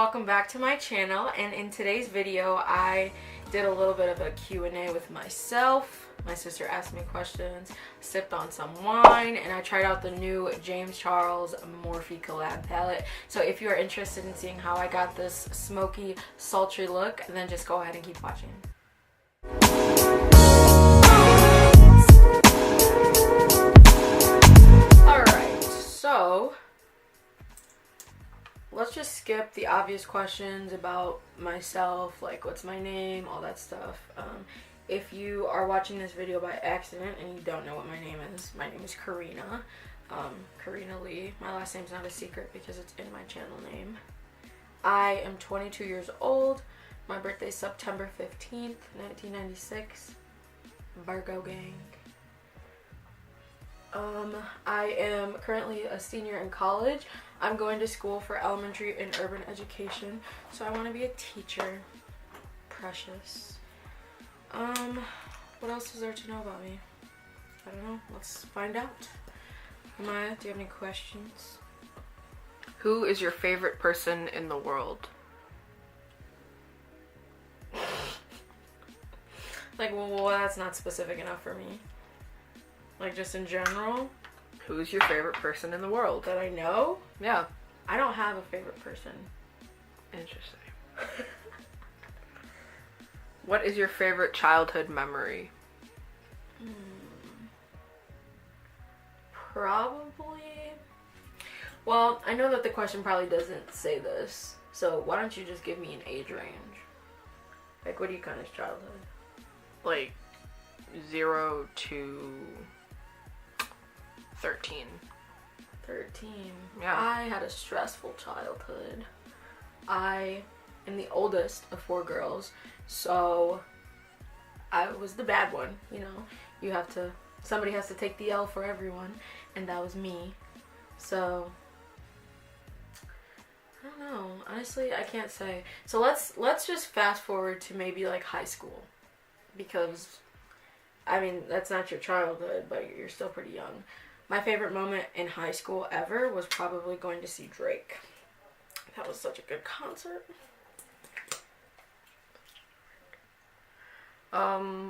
welcome back to my channel, and in today's video I did a little bit of a Q&A with myself. My sister asked me questions, sipped on some wine, and I tried out the new James Charles Morphe collab palette. So if you are interested in seeing how I got this smoky, sultry look, then just go ahead and keep watching. Alright, so let's just skip the obvious questions about myself, like what's my name, all that stuff. If you are watching this video by accident and you don't know what my name is Karina. Karina Lee. My last name's not a secret because it's in my channel name. I am 22 years old. My birthday is September 15th, 1996. Virgo gang. I am currently a senior in college. I'm going to school for elementary and urban education, so I want to be a teacher. Precious. What else is there to know about me? I don't know. Let's find out. Maya, do you have any questions? Who is your favorite person in the world? Like, well, that's not specific enough for me. Like, just in general? Who's your favorite person in the world? That I know? Yeah. I don't have a favorite person. Interesting. What is your favorite childhood memory? Probably... Well, I know that the question probably doesn't say this, so why don't you just give me an age range? Like, what do you count as childhood? Like 0 to 13. 13. Yeah. I had a stressful childhood. I am the oldest of 4 girls, so I was the bad one, you know. Somebody has to take the L for everyone, and that was me. So I don't know. Honestly, I can't say. So let's just fast forward to maybe like high school, because I mean, that's not your childhood, but you're still pretty young. My favorite moment in high school ever was probably going to see Drake. That was such a good concert.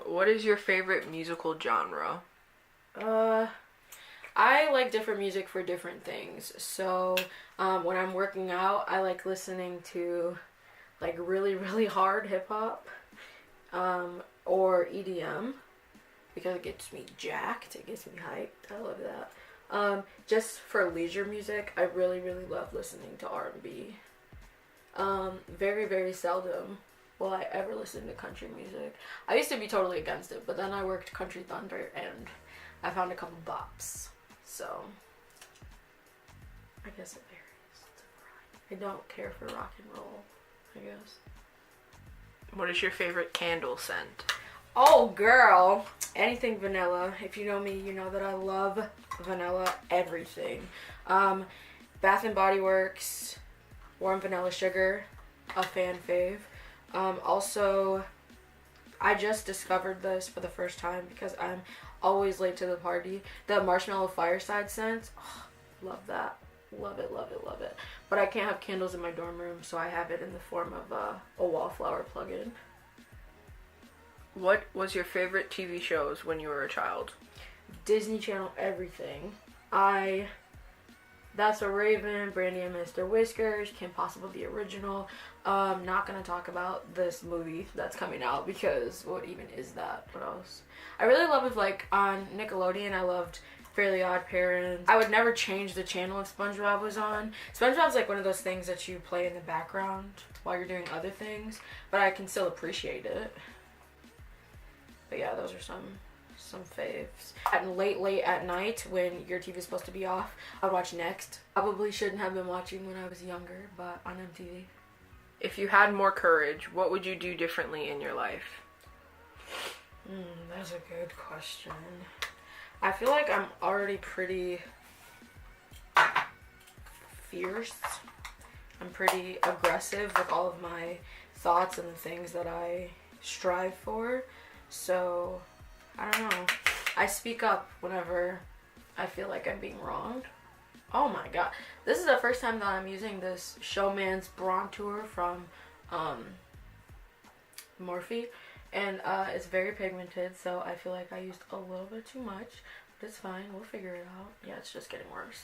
What is your favorite musical genre? I like different music for different things. So, when I'm working out, I like listening to like really, really hard hip hop, or EDM, because it gets me jacked, it gets me hyped. I love that. Just for leisure music, I really, really love listening to R&B. Very, very seldom will I ever listen to country music. I used to be totally against it, but then I worked Country Thunder and I found a couple bops. So, I guess it varies. I don't care for rock and roll, I guess. What is your favorite candle scent? Oh, girl. Anything vanilla. If you know me, you know that I love vanilla everything. Bath and Body Works, Warm Vanilla Sugar, a fan fave. Also, I just discovered this for the first time because I'm always late to the party. The Marshmallow Fireside scent. Oh, love that. Love it, love it, love it. But I can't have candles in my dorm room, so I have it in the form of a wallflower plug-in. What was your favorite TV shows when you were a child? Disney Channel everything. That's a Raven, Brandy and Mr. Whiskers, Kim Possible the original. Not gonna talk about this movie that's coming out because what even is that? What else? I really love it, like on Nickelodeon. I loved Fairly Odd Parents. I would never change the channel if SpongeBob was on. SpongeBob's like one of those things that you play in the background while you're doing other things, but I can still appreciate it. But yeah, those are some faves. At late at night when your TV is supposed to be off, I'd watch Next. Probably shouldn't have been watching when I was younger, but on MTV. If you had more courage, what would you do differently in your life? That's a good question. I feel like I'm already pretty fierce. I'm pretty aggressive with all of my thoughts and the things that I strive for. So, I don't know. I speak up whenever I feel like I'm being wronged. Oh my god. This is the first time that I'm using this Showman's Bronzer from Morphe. And it's very pigmented, so I feel like I used a little bit too much. But it's fine. We'll figure it out. Yeah, it's just getting worse.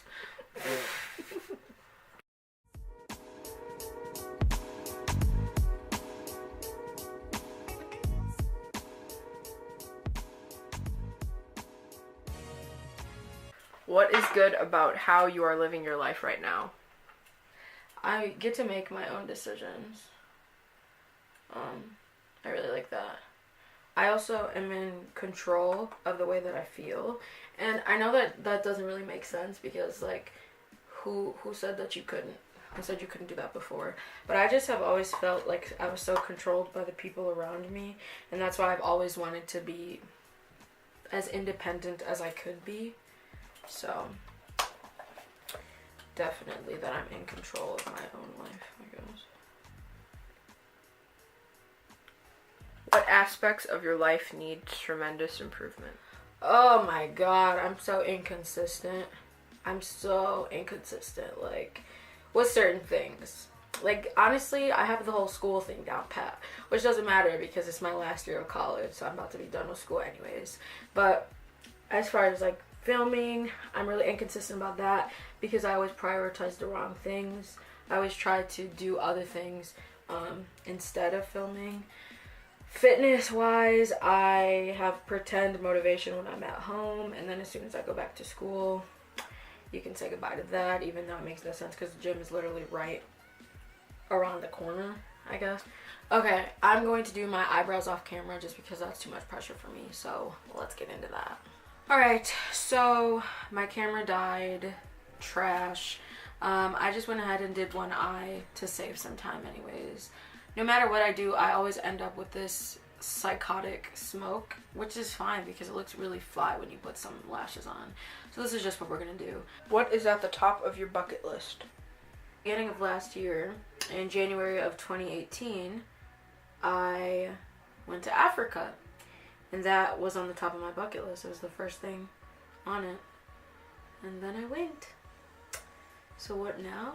What is good about how you are living your life right now? I get to make my own decisions. I really like that. I also am in control of the way that I feel. And I know that that doesn't really make sense because, like, who said that you couldn't? Who said you couldn't do that before? But I just have always felt like I was so controlled by the people around me. And that's why I've always wanted to be as independent as I could be. So, definitely that I'm in control of my own life, I guess. What aspects of your life need tremendous improvement? Oh my god, I'm so inconsistent. Like, with certain things. Like, honestly, I have the whole school thing down pat, which doesn't matter because it's my last year of college, so I'm about to be done with school anyways. But as far as, like, filming, I'm really inconsistent about that because I always prioritize the wrong things. I always try to do other things instead of filming. Fitness wise, I have pretend motivation when I'm at home, and then as soon as I go back to school, you can say goodbye to that, even though it makes no sense because the gym is literally right around the corner, I guess. Okay, I'm going to do my eyebrows off camera just because that's too much pressure for me, so let's get into that. Alright, so my camera died. Trash. I just went ahead and did one eye to save some time anyways. No matter what I do, I always end up with this psychotic smoke, which is fine because it looks really fly when you put some lashes on. So this is just what we're gonna do. What is at the top of your bucket list? Beginning of last year, in January of 2018, I went to Africa. And that was on the top of my bucket list. It was the first thing on it. And then I went. So what now?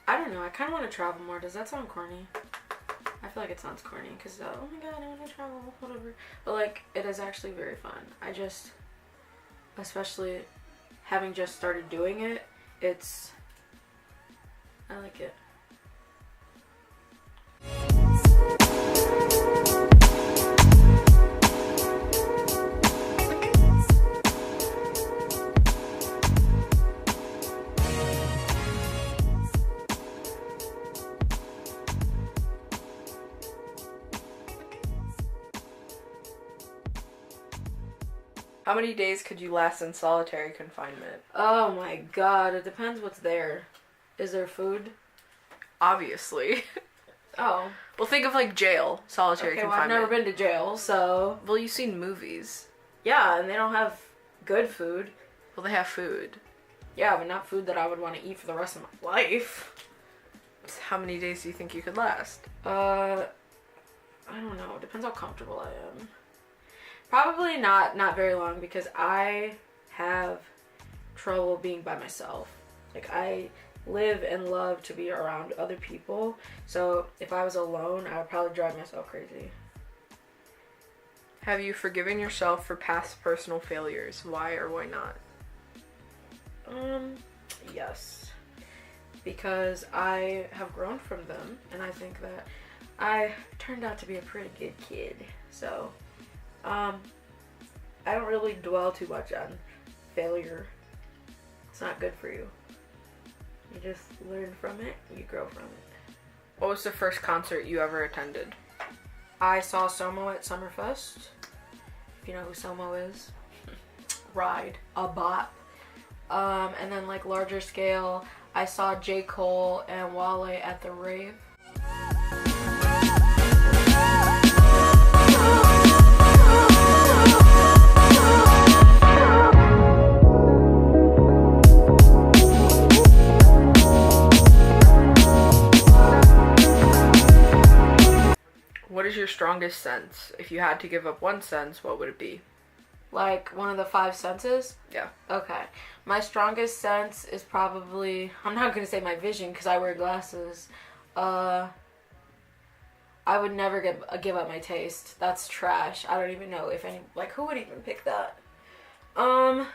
I don't know. I kind of want to travel more. Does that sound corny? I feel like it sounds corny because, oh my god, I want to travel, whatever. But, like, it is actually very fun. I just, especially having just started doing it, I like it. How many days could you last in solitary confinement? Oh my god, it depends what's there. Is there food? Obviously. Oh. Well, think of, like, jail, solitary confinement. Well, I've never been to jail, so... Well, you've seen movies. Yeah, and they don't have good food. Well, they have food. Yeah, but not food that I would want to eat for the rest of my life. How many days do you think you could last? I don't know. It depends how comfortable I am. Probably not very long because I have trouble being by myself. Like, I live and love to be around other people. So if I was alone, I would probably drive myself crazy. Have you forgiven yourself for past personal failures? Why or why not? Yes. Because I have grown from them, and I think that I turned out to be a pretty good kid. So, I don't really dwell too much on failure. It's not good for you. You just learn from it, you grow from it. What was the first concert you ever attended? I saw Somo at Summerfest. If you know who Somo is. Ride. A bop. And then, like, larger scale, I saw J. Cole and Wale at the rave. What is your strongest sense? If you had to give up one sense, what would it be? Like one of the five senses? Yeah. Okay. My strongest sense is probably, I'm not going to say my vision because I wear glasses. I would never give up my taste. That's trash. I don't even know if any, like, who would even pick that? I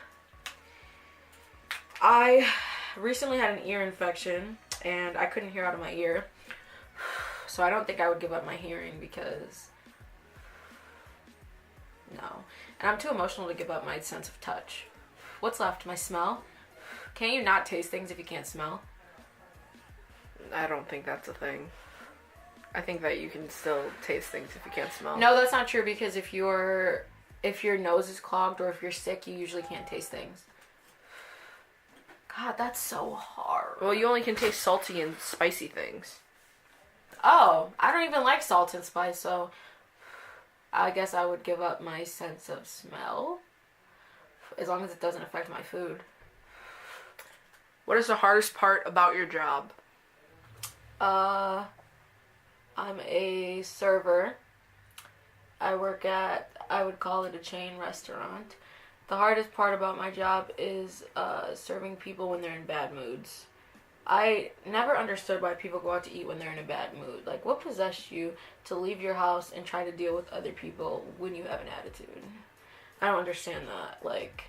recently had an ear infection and I couldn't hear out of my ear. So I don't think I would give up my hearing because no. And I'm too emotional to give up my sense of touch. What's left? My smell? Can't you not taste things if you can't smell? I don't think that's a thing. I think that you can still taste things if you can't smell. No, that's not true because if your nose is clogged or if you're sick, you usually can't taste things. God, that's so hard. Well, you only can taste salty and spicy things. Oh, I don't even like salt and spice, so I guess I would give up my sense of smell. As long as it doesn't affect my food. What is the hardest part about your job? I'm a server. I work at, I would call it a chain restaurant. The hardest part about my job is serving people when they're in bad moods. I never understood why people go out to eat when they're in a bad mood. Like, what possessed you to leave your house and try to deal with other people when you have an attitude? I don't understand that. Like,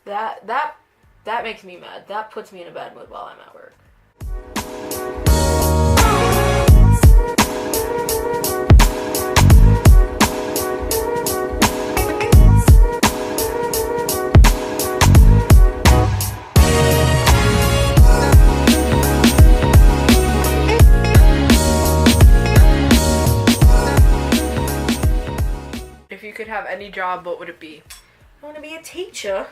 that makes me mad. That puts me in a bad mood while I'm at work. If you could have any job, what would it be? I want to be a teacher.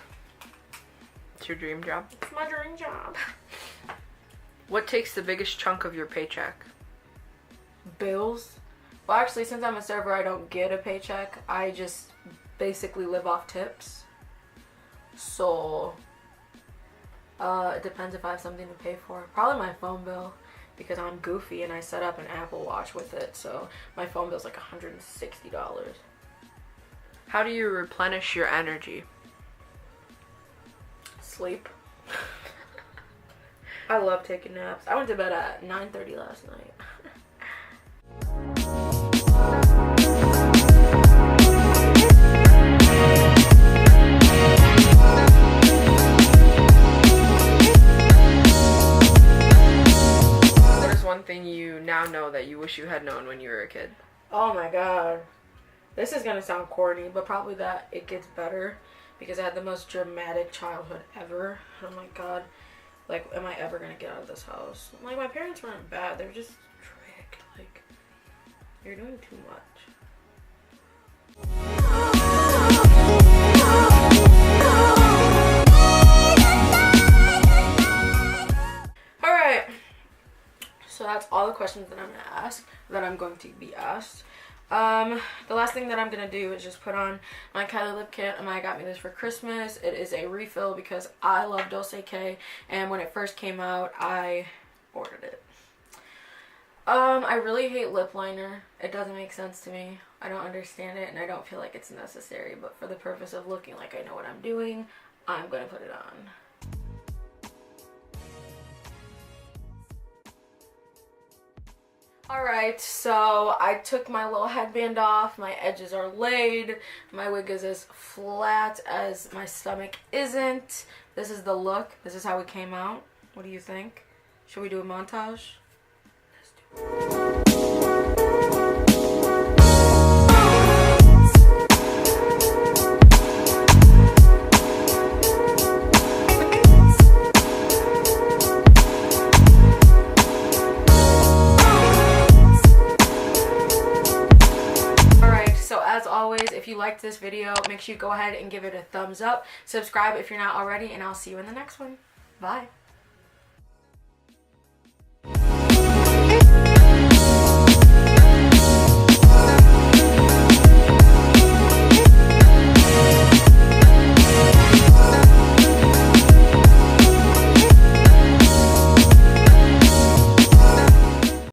It's your dream job? It's my dream job. What takes the biggest chunk of your paycheck? Bills. Well, actually, since I'm a server, I don't get a paycheck. I just basically live off tips. So, it depends if I have something to pay for. Probably my phone bill, because I'm goofy and I set up an Apple Watch with it. So, my phone bill's like $160. How do you replenish your energy? Sleep. I love taking naps. I went to bed at 9:30 last night. What is one thing you now know that you wish you had known when you were a kid? Oh my god. This is gonna sound corny, but probably that it gets better because I had the most dramatic childhood ever. Oh my god. Like, am I ever gonna get out of this house? Like, my parents weren't bad. They were just strict. Like, you're doing too much. Alright. So that's all the questions that I'm gonna ask, that I'm going to be asked. The last thing that I'm gonna do is just put on my Kylie lip kit. Maya got me this for Christmas. It is a refill because I love Dulce K, and when it first came out, I ordered it. I really hate lip liner. It doesn't make sense to me. I don't understand it, and I don't feel like it's necessary, but for the purpose of looking like I know what I'm doing, I'm gonna put it on. Alright, so I took my little headband off, my edges are laid, my wig is as flat as my stomach isn't. This is the look, this is how it came out. What do you think? Should we do a montage? Let's do it. As always, if you liked this video, make sure you go ahead and give it a thumbs up. Subscribe if you're not already, and I'll see you in the next one. Bye.